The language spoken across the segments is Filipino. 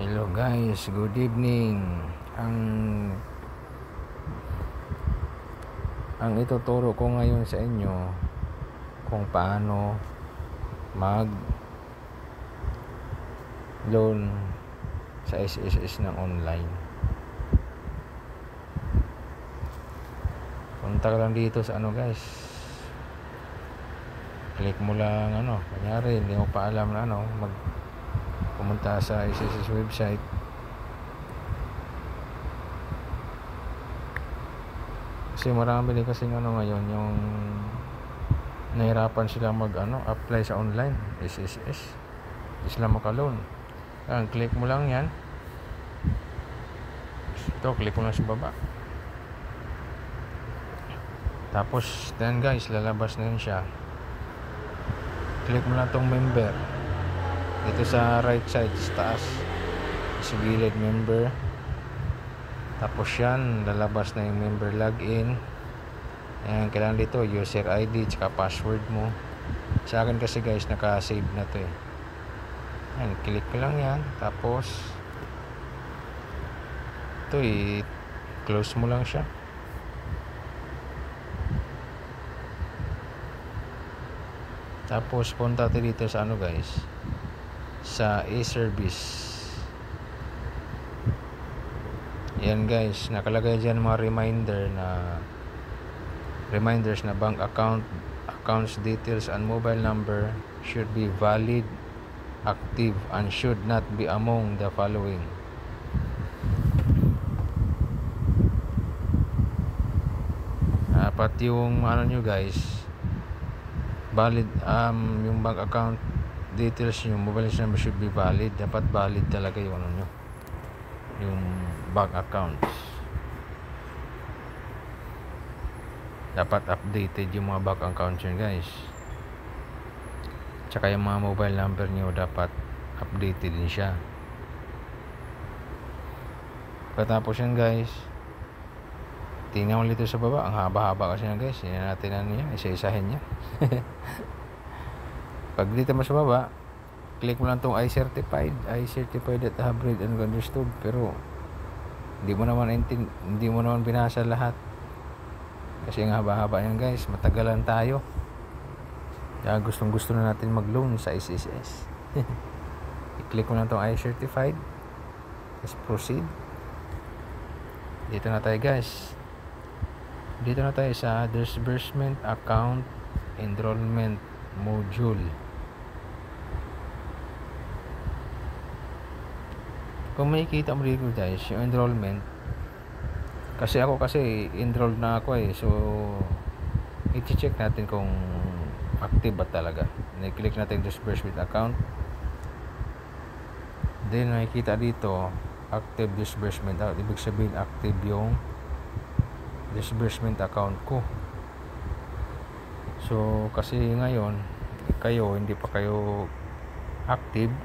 Hello guys, good evening. Ang ang ituturo ko ngayon sa inyo kung paano mag loan sa SSS ng online. Punta ka lang dito sa guys. Click mo lang kunyari hindi mo pa alam na pumunta sa SSS website. Kasi marami din kasi ngayon yung nahirapan sila apply sa online SSS. Hindi sila makaloan. Click mo lang yan. Ito, click mo lang sa baba. Tapos then guys, lalabas na yun siya. Click mo lang tong member dito sa right side sa taas, sa gilid, member. Tapos yan, lalabas na yung member login. Ayan, kailangan dito user ID tsaka password mo. Sa akin kasi guys, naka-save na to eh. Ayan, click ko lang yan. Tapos ito close mo lang siya. Tapos punta tayo dito sa guys, sa e-service. Yan guys, nakalagay dyan mga reminders na bank accounts details and mobile number should be valid, active, and should not be among the following. Dapat yung nyo guys, valid, yung bank account details nyo, mobile number should be valid. Dapat valid talaga yung nyo, yung bank accounts. Dapat updated yung mga bank accounts nyo guys. Tsaka yung mga mobile number nyo dapat updated din siya. Pagkatapos yan guys, tingnan mo dito sa baba. Ang haba-haba kasi yan guys. Yan natin isa-isahin niya. Pag dito mo sa baba, click mo lang tong I certified that have read and understood. Pero hindi mo naman binasa lahat. Kasi ang haba-haba yan guys. Matagalan tayo. Kaya gustong-gusto na natin mag-loan sa SSS. I-click mo lang tong I certified. Let's proceed. Dito na tayo guys. Dito na tayo sa disbursement account enrollment module. Kung makikita mo dito guys, yung enrollment, kasi enrolled na ako so i-check natin kung active ba talaga. I-click natin disbursement account, then makikita dito active disbursement. Ibig sabihin active yung disbursement account ko. So kasi ngayon hindi pa kayo active,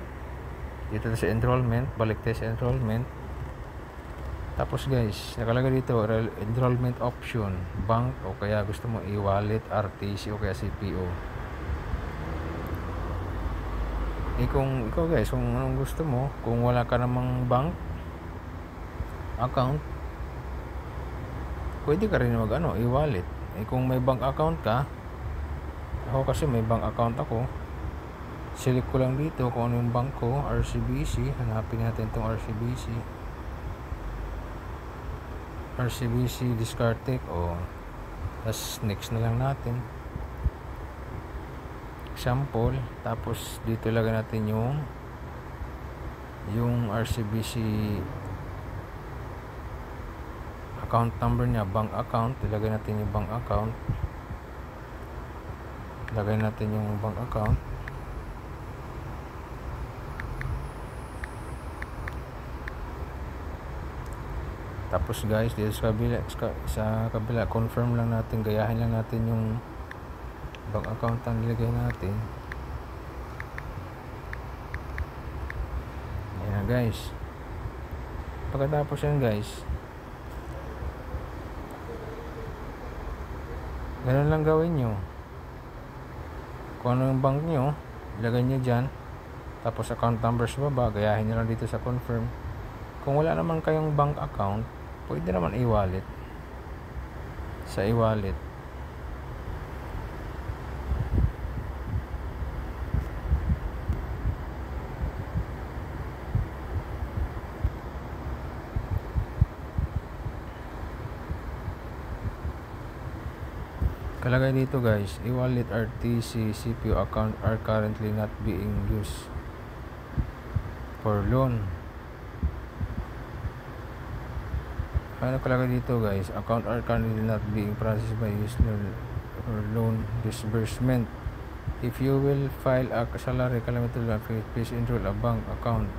dito sa enrollment, balik tayo sa enrollment. Tapos guys, nakalagay dito enrollment option, bank, o kaya gusto mo e-wallet, RTC, o kaya CPO. Kung ikaw guys, kung anong gusto mo, kung wala ka namang bank account, pwede ka rin e-wallet. Kung may bank account ka, ako kasi may bank account ako, select ko lang dito kung ano yung bank ko, RCBC. Hanapin natin itong RCBC Discardtech. Tas next na lang natin, example. Tapos dito lagay natin yung RCBC account number niya, bank account. Ilagay natin yung bank account. Lagay natin yung bank account. Tapos guys, dito sa kabila, confirm lang natin, gayahin lang natin yung bank account ang nilagay natin. Ayan guys. Pagkatapos yan guys, ganun lang gawin nyo. Kung ano yung bank nyo, ilagay nyo dyan. Tapos account number sa baba, gayahin nyo lang dito sa confirm. Kung wala naman kayong bank account, pwede naman e-wallet. Sa e-wallet. Kalagay dito guys, e-wallet RTC CPU account are currently not being used for loan. Ano kalagay dito guys, account are currently not being processed by user or loan disbursement. If you will file a salary calamity loan, please enroll a bank account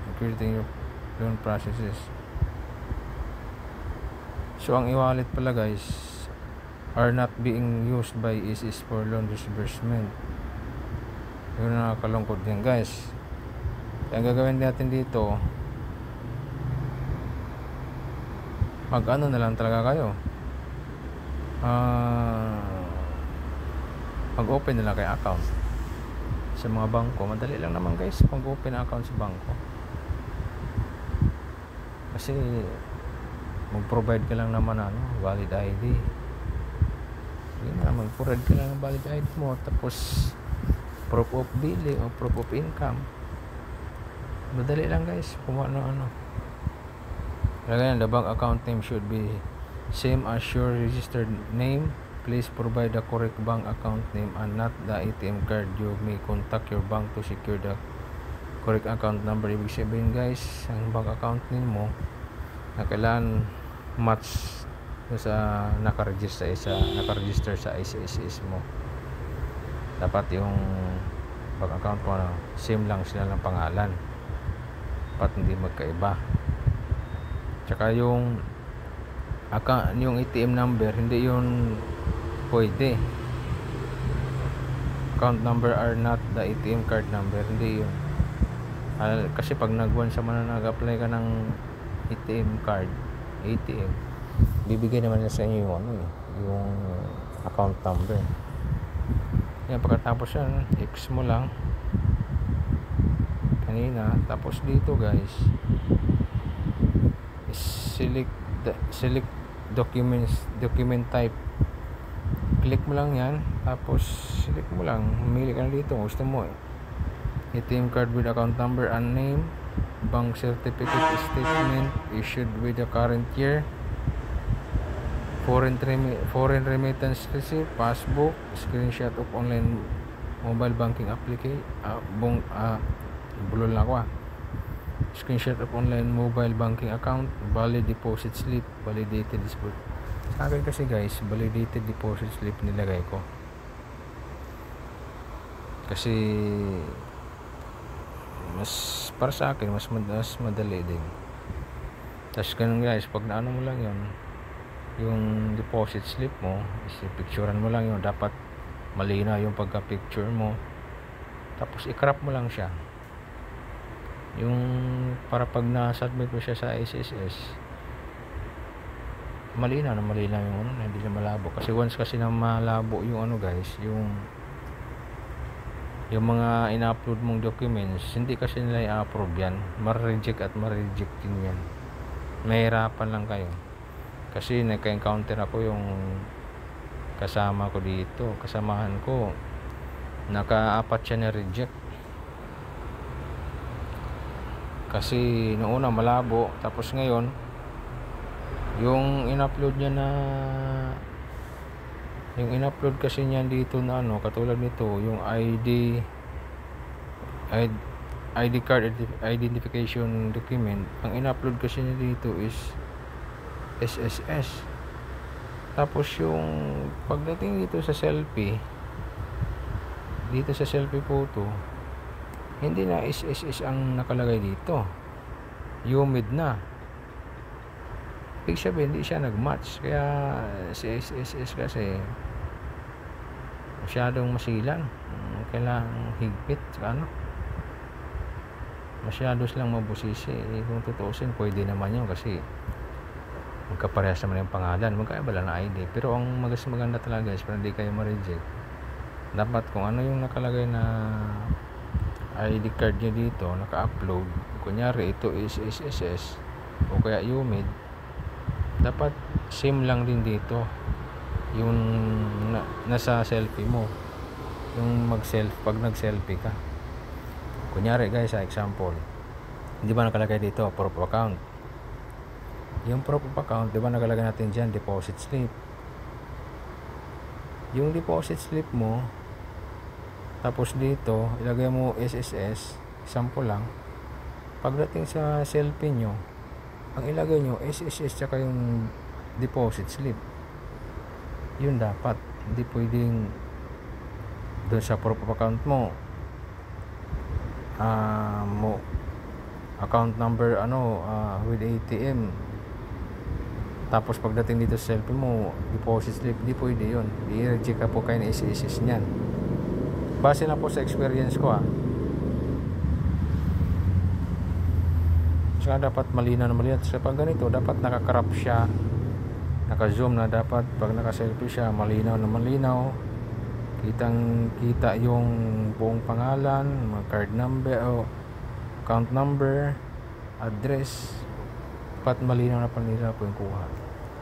including your loan processes. So ang e-wallet pala guys are not being used by ISIS for loan disbursement. Yun ang nakakalungkot din guys. Kaya ang gagawin natin dito, mag-ano na lang talaga kayo, mag-open na lang kayo account sa mga bangko. Madali lang naman guys mag-open na account sa bangko, kasi mag-provide ka lang naman valid ID. Yun na, mag-provide ka lang ng valid ID mo, tapos proof of billing o proof of income. Madali lang guys kung ano. Kaya the bank account name should be same as your registered name. Please provide the correct bank account name and not the ATM card. You may contact your bank to secure the correct account number. Ibig sabihin guys, ang bank account name mo na kailangan match sa nakaregister sa ICSS mo. Dapat yung bank account mo same lang sila ng pangalan, dapat hindi magkaiba. Tsaka yung ATM number, hindi yun pwede. Account number are not the ATM card number, hindi yun. Kasi pag once naman na nag-apply ka ng ATM, bibigay naman na sa inyo yung account number. Yan, pagkatapos yan, X mo lang kanina. Tapos dito guys, select document type. Click mo lang yan, tapos select mo lang, mamili ka na dito kung gusto mo ATM card with account number and name, bank certificate statement issued with the current year, foreign remittance receipt, passbook, screenshot of online mobile banking application, bulol na ako screenshot of online mobile banking account, valid deposit slip, validated deposit. Sa akin kasi guys, validated deposit slip nilagay ko kasi para sa akin mas madali din. Tapos ganun guys, pag naano mo lang yun, yung deposit slip mo, picturean mo lang yun, dapat malinaw yung pagka-picture mo, tapos i-crop mo lang siya, yung para pag na-submit mo siya sa SSS, malinaw yung hindi na malabo. Kasi once kasi na malabo yung guys, yung mga ina-upload mong documents, hindi kasi nila i-approve yan, ma-reject din yan. Mahirapan lang kayo. Kasi nagka-encounter ako yung kasamahan ko, naka-apat siya na reject kasi noong una malabo. Tapos ngayon yung in-upload kasi niya dito na katulad nito, yung ID card identification document, ang in-upload kasi niya dito is SSS. Tapos yung pagdating dito sa selfie photo, hindi na SSS ang nakalagay dito, humid na. Ibig sabihin hindi siya nag-match. Kaya si SSS kasi masyadong masilan, kailangang higpit, masyado silang mabusisi. Kung tutuusin, pwede naman yun kasi magkaparehas naman yung pangalan, magkaiba lang na ID. Pero ang maganda talaga is para hindi kayo ma-reject, dapat kung ano yung nakalagay na ID card nyo dito naka-upload, kunyari ito is SSS o kaya UMID, dapat same lang din dito yung nasa selfie mo, yung pag nag-selfie ka. Kunyari guys, example, di ba nakalagay dito proof of account? Yung proof of account, di ba nakalagay natin dyan deposit slip? Yung deposit slip mo, tapos dito ilagay mo SSS, example lang. Pagdating sa selfie nyo, ang ilagay nyo SSS tsaka yung deposit slip. Yun dapat, hindi pwedeng doon sa proof of account mo account number with ATM, tapos pagdating dito sa selfie mo deposit slip. Hindi pwede yun, i-reject ka po kayo na SSS nyan. Base na po sa experience ko saka dapat malinaw na malinaw. So pag ganito, dapat nakakrop siya, naka-zoom na, dapat pag naka-selfie siya malinaw na malinaw, kitang kita yung buong pangalan, mga card number o account number, address, dapat malinaw na panila po yung kuha.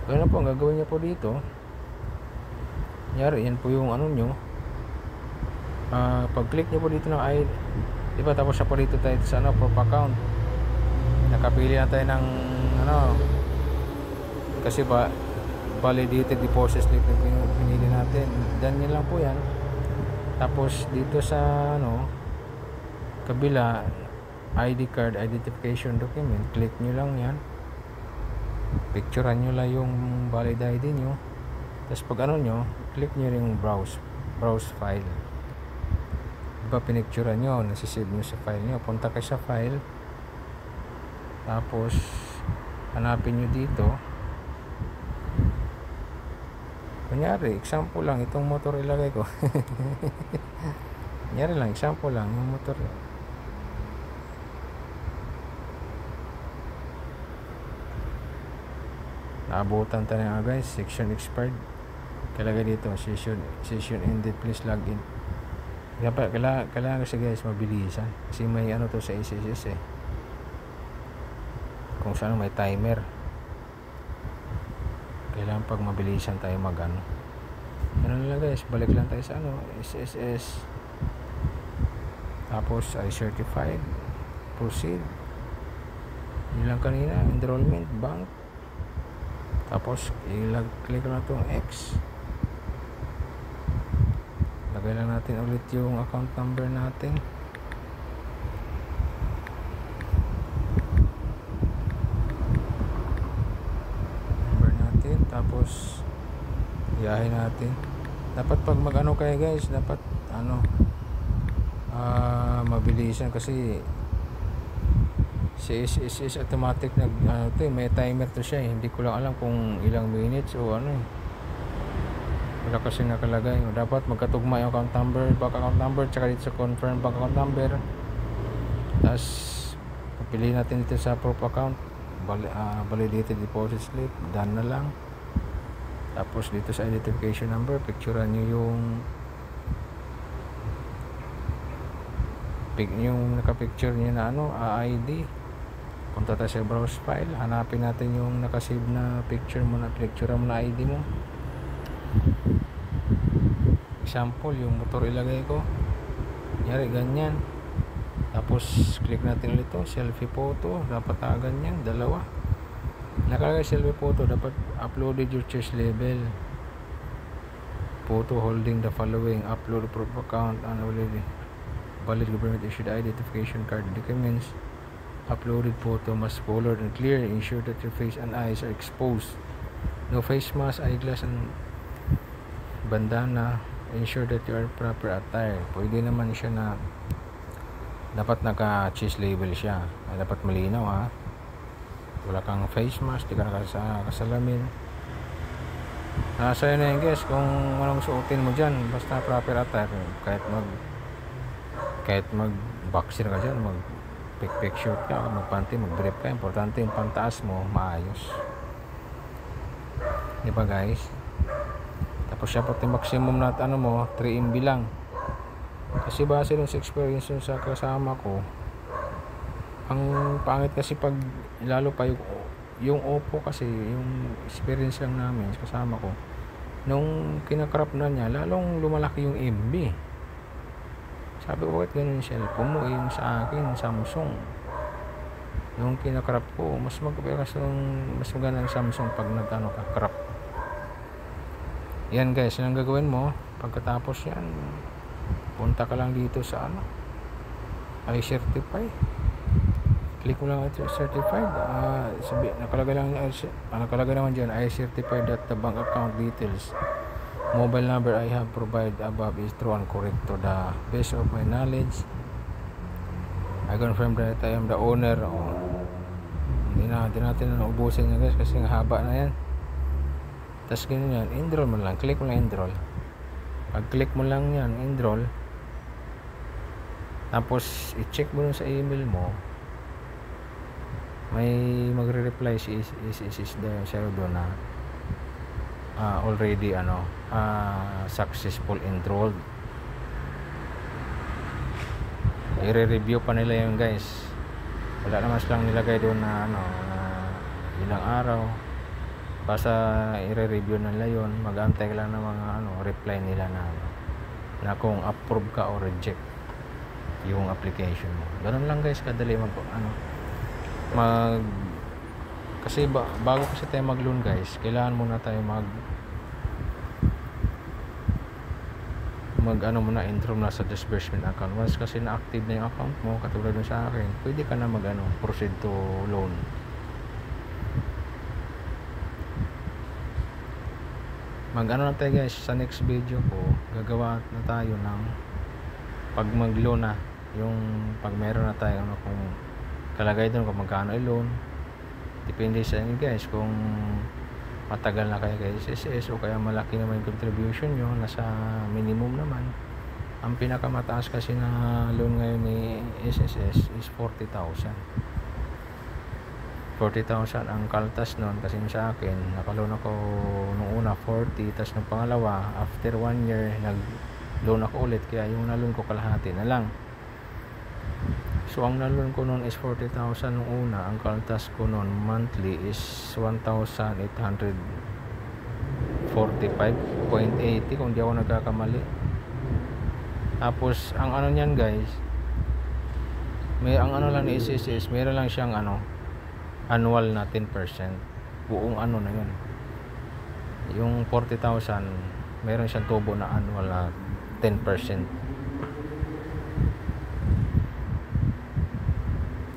Kaya po ang gagawin niya po dito, nyari yan po yung nyo, pag click niyo po dito ng ID, di ba, tapos siya po dito tayo sa proof account, nakapili na tayo ng kasi ba validated deposit slip na pinili natin, ganyan lang po yan. Tapos dito sa kabila, ID card identification document, click nyo lang yan, picturean nyo lang yung valid ID nyo, tapos pag nyo, click nyo yung browse file. Diba pinicturean nyo, nasisave nyo sa file nyo, punta kayo sa file, tapos hanapin nyo dito, kunyari example lang, itong motor ilagay ko kunyari lang, example lang, yung motor. Naabutan tayo nga guys, section expired, kalagay dito session ended, please log in. Kailangan kasi guys mabilisan, kasi may to sa SSS kung saan may timer. Kailangan pag mabilisan tayo ganun lang guys, balik lang tayo sa SSS, tapos I certified, proceed, yun lang kanina, enrollment, bank, tapos click lang itong X, lagay lang natin ulit yung account number natin, tapos iyahin natin. Dapat pag kayo guys, dapat mabilisan, kasi si SSS automatic may timer to siya hindi ko lang alam kung ilang minutes o wala kasi nakalagay. Dapat magkatugma yung account number, bank account number, tsaka dito sa confirm bank account number, tapos pipiliin natin dito sa proof account, validated deposit slip, done na lang. Tapos dito sa identification number, picturean nyo yung nakapicture nyo na ID. Punta tayo sa browse file, hanapin natin yung nakasave na picture mo, na picture mo na ID mo. Example, yung motor ilagay ko, nyari ganyan. Tapos click natin ulit ito, selfie photo, dapat ganyan, dalawa. Nakalagay selfie photo, dapat uploaded your choice label, photo holding the following, upload proof account, valid government issued identification card documents, uploaded photo must colored and clear, ensure that your face and eyes are exposed, no face mask, eyeglass and bandana, ensure that you are proper attire. Pwede naman siya na dapat naka-choice label siya, dapat malinaw wala kang face mask, di ka nakasalamin. Nasa na yun guys kung anong suotin mo dyan, basta proper attire. Kahit mag boxer ka dyan, mag pick short ka, mag panty, mag brief ka, importante yung pantaas mo maayos, di ba guys? Tapos siya pati maximum na 3 MB lang, Kasi base dun sa experience dun sa kasama ko, ang pangit kasi pag lalo pa yung Oppo kasi, yung experience lang namin kasama ko, nung kinakrap na niya, lalong lumalaki yung MB. Sabi ko, bakit ganun yung cellphone mo? Yung sa akin, Samsung, yung kinakrap ko, mas maganda ng Samsung pag nagkano ka crop. Yan guys, yun ang gagawin mo. Pagkatapos yan, punta ka lang dito sa iCertify. Click mo lang ito, certified. Nakalagay naman dyan, iCertify.the bank account details. Mobile number I have provided above is true and correct to the best of my knowledge. I confirm that I am the owner. Hindi natin ubusin yan guys kasi haba na yan. Tapos ganyan yan, enroll mo lang, click mo lang enroll. Pag click mo lang yan, enroll, tapos i-check mo sa email mo, may magre-reply is siya doon na already successful enrolled. I-review pa nila yun guys. Wala naman silang nilagay doon na ilang araw. Basta i-review nila yun, mag-antay ka lang ng mga reply nila na kung approve ka o reject yung application mo. Ganun lang guys, kadali kasi bago kasi tayo mag-loan guys, kailangan muna tayo muna enroll na sa disbursement account. Once kasi na-active na yung account mo, katulad nun sa akin, pwede ka na proceed to loan. Na tayo guys, sa next video ko gagawa na tayo ng pag mag-loan na, yung pag meron na tayo kung kalagay doon kung magkano i-loan, depende sa inyo guys kung matagal na kayo kay SSS o kaya malaki naman yung contribution nyo, nasa minimum naman. Ang pinakamataas kasi na loan ngayon ni SSS is 40,000 ang kaltas nun. Kasi sa akin, nakaloan ako nung una 40, tapos nung pangalawa after 1 year nag-loan ako ulit, kaya yung na-loan ko kalahati na lang. So ang na-loan ko nun is 40,000 nung una. Ang kaltas ko nun monthly is 1,845.80 kung di ako nagkakamali. Tapos ang niyan guys, ang lang ni SSS, meron lang siyang annual na 10%. Buong na yun. Yung 40,000 meron siyang tubo na annual na 10%.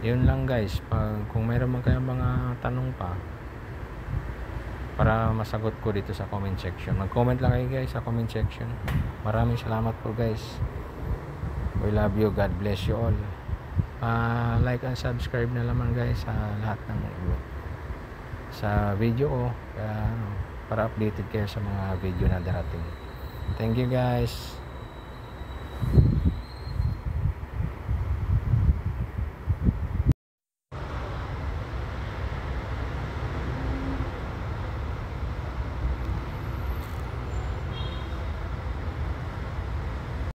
Yun lang guys. Kung mayroon man kayong mga tanong pa para masagot ko dito sa comment section, mag-comment lang kayo guys sa comment section. Maraming salamat po guys. We love you. God bless you all. Like and subscribe na naman guys sa lahat ng sa video ko, para updated kayo sa mga video na darating. Thank you guys.